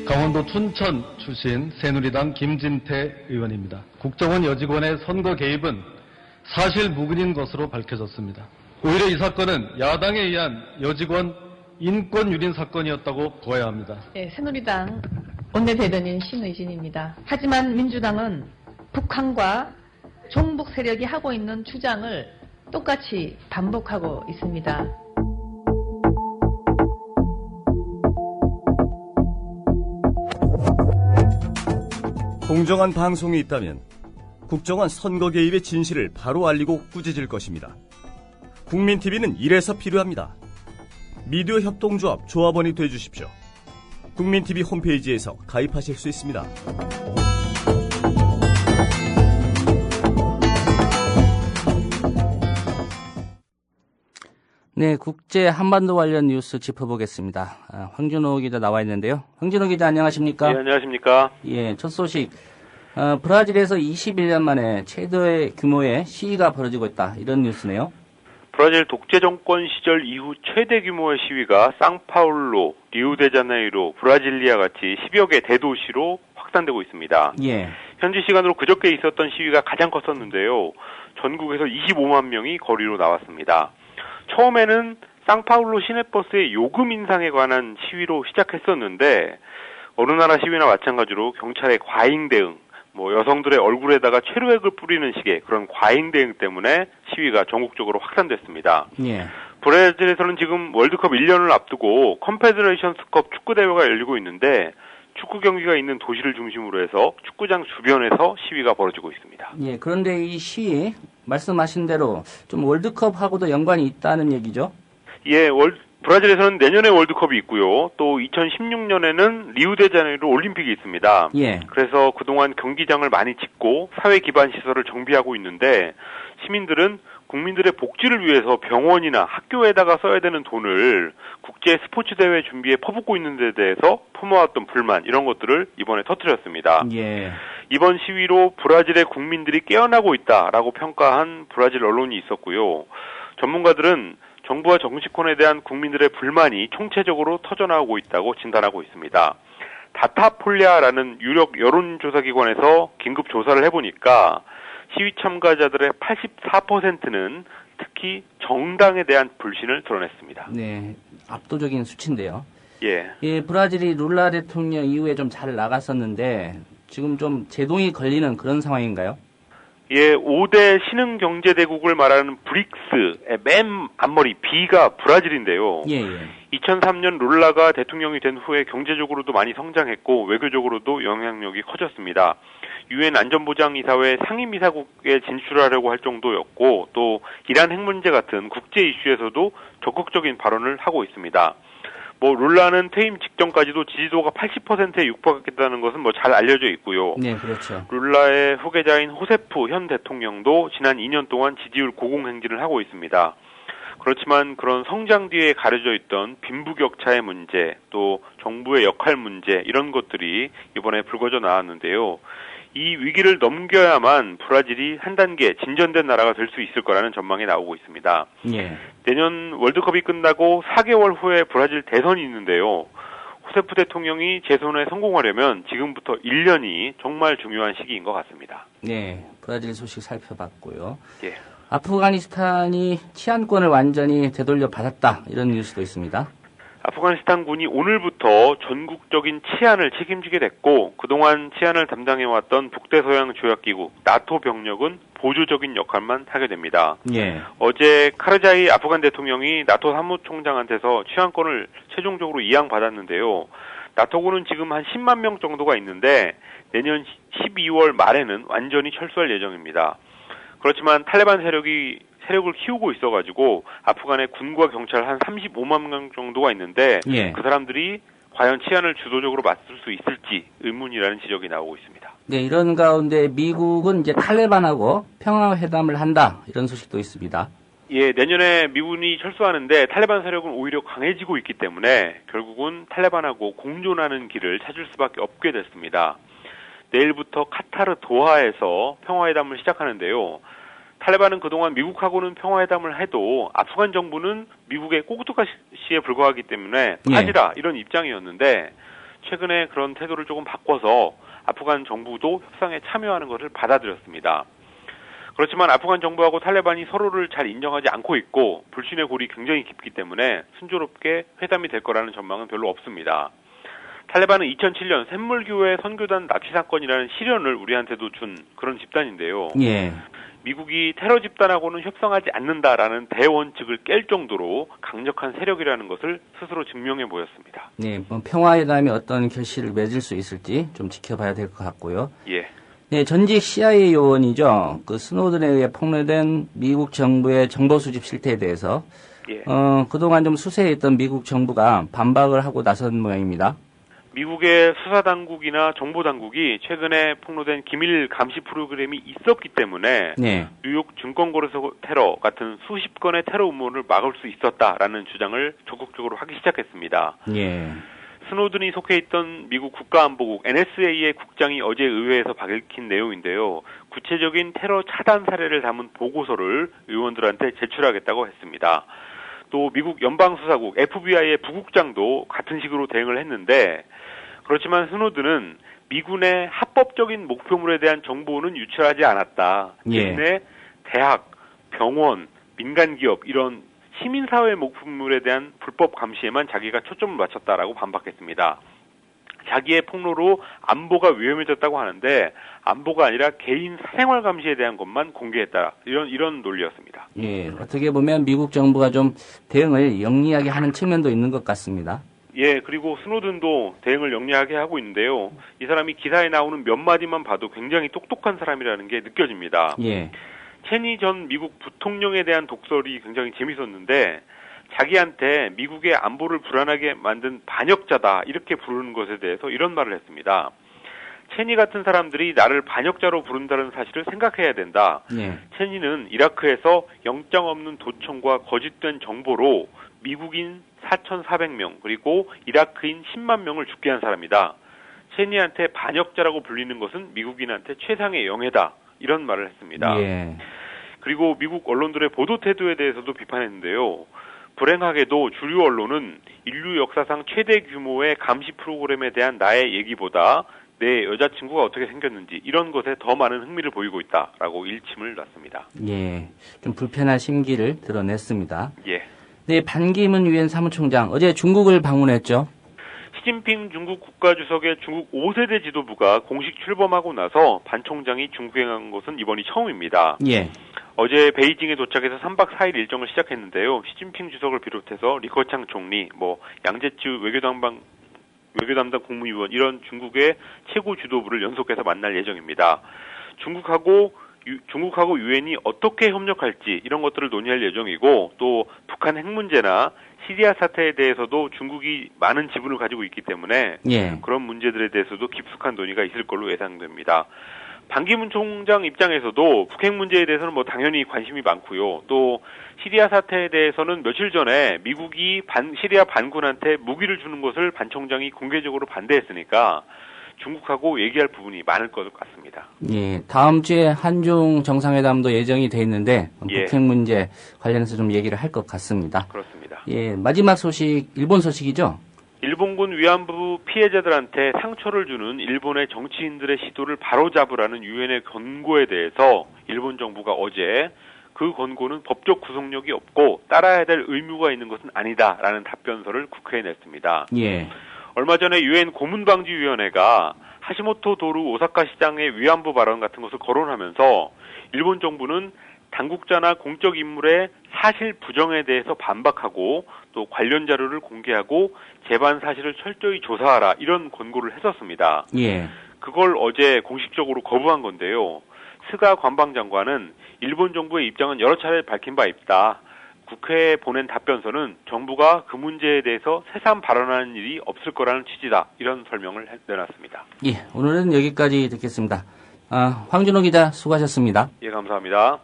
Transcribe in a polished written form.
강원도 춘천 출신 새누리당 김진태 의원입니다. 국정원 여직원의 선거 개입은 사실 무근인 것으로 밝혀졌습니다. 오히려 이 사건은 야당에 의한 여직원 인권 유린 사건이었다고 보아야 합니다. 네, 새누리당 원내대변인 신의진입니다. 하지만 민주당은 북한과 종북 세력이 하고 있는 주장을 똑같이 반복하고 있습니다. 공정한 방송이 있다면 국정원 선거 개입의 진실을 바로 알리고 꾸짖을 것입니다. 국민TV는 이래서 필요합니다. 미디어 협동조합 조합원이 되어주십시오. 국민TV 홈페이지에서 가입하실 수 있습니다. 네, 국제 한반도 관련 뉴스 짚어보겠습니다. 황준호 기자 나와 있는데요. 황준호 기자 안녕하십니까? 네, 안녕하십니까? 예, 첫 소식. 브라질에서 21년 만에 최대 규모의 시위가 벌어지고 있다. 이런 뉴스네요. 브라질 독재 정권 시절 이후 최대 규모의 시위가 상파울루, 리우데자네이루, 브라질리아 같이 10여 개 대도시로 확산되고 있습니다. 예. 현지 시간으로 그저께 있었던 시위가 가장 컸었는데요. 전국에서 25만 명이 거리로 나왔습니다. 처음에는 상파울루 시내버스의 요금 인상에 관한 시위로 시작했었는데 어느 나라 시위나 마찬가지로 경찰의 과잉 대응, 여성들의 얼굴에다가 체류액을 뿌리는 식의 그런 과잉 대응 때문에 시위가 전국적으로 확산됐습니다. 예. 브라질에서는 지금 월드컵 1년을 앞두고 컨페더레이션스컵 축구대회가 열리고 있는데 축구 경기가 있는 도시를 중심으로 해서 축구장 주변에서 시위가 벌어지고 있습니다. 예, 그런데 이 시위 말씀하신 대로 좀 월드컵하고도 연관이 있다는 얘기죠? 예, 브라질에서는 내년에 월드컵이 있고요. 또 2016년에는 리우데자네이루 올림픽이 있습니다. 예. 그래서 그동안 경기장을 많이 짓고 사회 기반 시설을 정비하고 있는데 시민들은 국민들의 복지를 위해서 병원이나 학교에다가 써야 되는 돈을 국제 스포츠 대회 준비에 퍼붓고 있는 데 대해서 품어왔던 불만 이런 것들을 이번에 터뜨렸습니다. 예. 이번 시위로 브라질의 국민들이 깨어나고 있다라고 평가한 브라질 언론이 있었고요. 전문가들은 정부와 정치권에 대한 국민들의 불만이 총체적으로 터져나오고 있다고 진단하고 있습니다. 다타폴리아라는 유력 여론조사기관에서 긴급 조사를 해보니까 시위 참가자들의 84%는 특히 정당에 대한 불신을 드러냈습니다. 네, 압도적인 수치인데요. 예. 예, 브라질이 룰라 대통령 이후에 좀 잘 나갔었는데 지금 좀 제동이 걸리는 그런 상황인가요? 예, 5대 신흥경제대국을 말하는 브릭스의 맨 앞머리 B가 브라질인데요. 예, 예. 2003년 룰라가 대통령이 된 후에 경제적으로도 많이 성장했고 외교적으로도 영향력이 커졌습니다. 유엔 안전보장이사회 상임이사국에 진출하려고 할 정도였고 또 이란 핵 문제 같은 국제 이슈에서도 적극적인 발언을 하고 있습니다. 룰라는 퇴임 직전까지도 지지도가 80%에 육박했다는 것은 잘 알려져 있고요. 네, 그렇죠. 룰라의 후계자인 호세프 현 대통령도 지난 2년 동안 지지율 고공행진을 하고 있습니다. 그렇지만 그런 성장 뒤에 가려져 있던 빈부격차의 문제, 또 정부의 역할 문제 이런 것들이 이번에 불거져 나왔는데요. 이 위기를 넘겨야만 브라질이 한 단계 진전된 나라가 될 수 있을 거라는 전망이 나오고 있습니다. 예. 내년 월드컵이 끝나고 4개월 후에 브라질 대선이 있는데요. 호세프 대통령이 재선에 성공하려면 지금부터 1년이 정말 중요한 시기인 것 같습니다. 네, 브라질 소식 살펴봤고요. 예. 아프가니스탄이 치안권을 완전히 되돌려 받았다 이런 뉴스도 있습니다. 아프가니스탄군이 오늘부터 전국적인 치안을 책임지게 됐고 그동안 치안을 담당해왔던 북대서양 조약기구 나토 병력은 보조적인 역할만 하게 됩니다. 예. 어제 카르자이 아프간 대통령이 나토 사무총장한테서 치안권을 최종적으로 이양받았는데요. 나토군은 지금 한 10만 명 정도가 있는데 내년 12월 말에는 완전히 철수할 예정입니다. 그렇지만 탈레반 세력을 키우고 있어가지고 아프간의 군과 경찰 한 35만 명 정도가 있는데 예. 그 사람들이 과연 치안을 주도적으로 맡을 수 있을지 의문이라는 지적이 나오고 있습니다. 네, 이런 가운데 미국은 이제 탈레반하고 평화회담을 한다 이런 소식도 있습니다. 예, 내년에 미군이 철수하는데 탈레반 세력은 오히려 강해지고 있기 때문에 결국은 탈레반하고 공존하는 길을 찾을 수밖에 없게 됐습니다. 내일부터 카타르 도하에서 평화회담을 시작하는데요. 탈레반은 그동안 미국하고는 평화회담을 해도 아프간 정부는 미국의 꼬구토카시에 불과하기 때문에 빠지라 이런 입장이었는데 최근에 그런 태도를 조금 바꿔서 아프간 정부도 협상에 참여하는 것을 받아들였습니다. 그렇지만 아프간 정부하고 탈레반이 서로를 잘 인정하지 않고 있고 불신의 골이 굉장히 깊기 때문에 순조롭게 회담이 될 거라는 전망은 별로 없습니다. 탈레반은 2007년 샘물교회 선교단 납치 사건이라는 시련을 우리한테도 준 그런 집단인데요. 예. 미국이 테러 집단하고는 협상하지 않는다라는 대원칙을 깰 정도로 강력한 세력이라는 것을 스스로 증명해 보였습니다. 네, 뭐 평화회담이 어떤 결실을 맺을 수 있을지 좀 지켜봐야 될 것 같고요. 예. 네, 전직 CIA 요원이죠. 그 스노든에 의해 폭로된 미국 정부의 정보 수집 실태에 대해서 예. 그동안 좀 수세했던 미국 정부가 반박을 하고 나선 모양입니다. 미국의 수사당국이나 정보당국이 최근에 폭로된 기밀 감시 프로그램이 있었기 때문에 네. 뉴욕 증권거래소 테러 같은 수십 건의 테러 음모를 막을 수 있었다라는 주장을 적극적으로 하기 시작했습니다. 예. 스노든이 속해 있던 미국 국가안보국 NSA의 국장이 어제 의회에서 밝힌 내용인데요. 구체적인 테러 차단 사례를 담은 보고서를 의원들한테 제출하겠다고 했습니다. 또 미국 연방수사국 FBI의 부국장도 같은 식으로 대응을 했는데 그렇지만 스노든은 미군의 합법적인 목표물에 대한 정보는 유출하지 않았다. 대신에 대학, 병원, 민간기업 이런 시민사회 목표물에 대한 불법 감시에만 자기가 초점을 맞췄다라고 반박했습니다. 자기의 폭로로 안보가 위험해졌다고 하는데 안보가 아니라 개인 사생활 감시에 대한 것만 공개했다. 이런 논리였습니다. 예, 어떻게 보면 미국 정부가 좀 대응을 영리하게 하는 측면도 있는 것 같습니다. 예, 그리고 스노든도 대응을 영리하게 하고 있는데요. 이 사람이 기사에 나오는 몇 마디만 봐도 굉장히 똑똑한 사람이라는 게 느껴집니다. 예. 체니 전 미국 부통령에 대한 독설이 굉장히 재밌었는데 자기한테 미국의 안보를 불안하게 만든 반역자다 이렇게 부르는 것에 대해서 이런 말을 했습니다. 체니 같은 사람들이 나를 반역자로 부른다는 사실을 생각해야 된다. 예. 체니는 이라크에서 영장 없는 도청과 거짓된 정보로 미국인 4,400명 그리고 이라크인 10만 명을 죽게 한 사람이다. 체니한테 반역자라고 불리는 것은 미국인한테 최상의 영예다. 이런 말을 했습니다. 예. 그리고 미국 언론들의 보도 태도에 대해서도 비판했는데요. 불행하게도 주류 언론은 인류 역사상 최대 규모의 감시 프로그램에 대한 나의 얘기보다 내 여자친구가 어떻게 생겼는지 이런 것에 더 많은 흥미를 보이고 있다라고 일침을 놨습니다. 예. 좀 불편한 심기를 드러냈습니다. 예. 네, 반기문 유엔 사무총장 어제 중국을 방문했죠. 시진핑 중국 국가주석의 중국 5세대 지도부가 공식 출범하고 나서 반 총장이 중국에 간 것은 이번이 처음입니다. 예. 어제 베이징에 도착해서 3박 4일 일정을 시작했는데요. 시진핑 주석을 비롯해서 리커창 총리, 양재찌 외교담당 국무위원 이런 중국의 최고 지도부를 연속해서 만날 예정입니다. 중국하고 유엔이 어떻게 협력할지 이런 것들을 논의할 예정이고 또 북한 핵 문제나 시리아 사태에 대해서도 중국이 많은 지분을 가지고 있기 때문에 예. 그런 문제들에 대해서도 깊숙한 논의가 있을 걸로 예상됩니다. 반기문 총장 입장에서도 북핵 문제에 대해서는 당연히 관심이 많고요. 또 시리아 사태에 대해서는 며칠 전에 미국이 시리아 반군한테 무기를 주는 것을 반 총장이 공개적으로 반대했으니까 중국하고 얘기할 부분이 많을 것 같습니다. 예, 다음 주에 한중 정상회담도 예정이 돼 있는데 북핵 문제 관련해서 좀 얘기를 할 것 같습니다. 그렇습니다. 예, 마지막 소식 일본 소식이죠? 일본군 위안부 피해자들한테 상처를 주는 일본의 정치인들의 시도를 바로잡으라는 유엔의 권고에 대해서 일본 정부가 어제 그 권고는 법적 구속력이 없고 따라야 될 의무가 있는 것은 아니다라는 답변서를 국회에 냈습니다. 예. 얼마 전에 유엔 고문방지위원회가 하시모토 도루 오사카 시장의 위안부 발언 같은 것을 거론하면서 일본 정부는 당국자나 공적 인물의 사실 부정에 대해서 반박하고 또 관련 자료를 공개하고 재반 사실을 철저히 조사하라 이런 권고를 했었습니다. 예. 그걸 어제 공식적으로 거부한 건데요. 스가 관방장관은 일본 정부의 입장은 여러 차례 밝힌 바 있다. 국회에 보낸 답변서는 정부가 그 문제에 대해서 새삼 발언하는 일이 없을 거라는 취지다. 이런 설명을 내놨습니다. 예, 오늘은 여기까지 듣겠습니다. 황준호 기자 수고하셨습니다. 예, 감사합니다.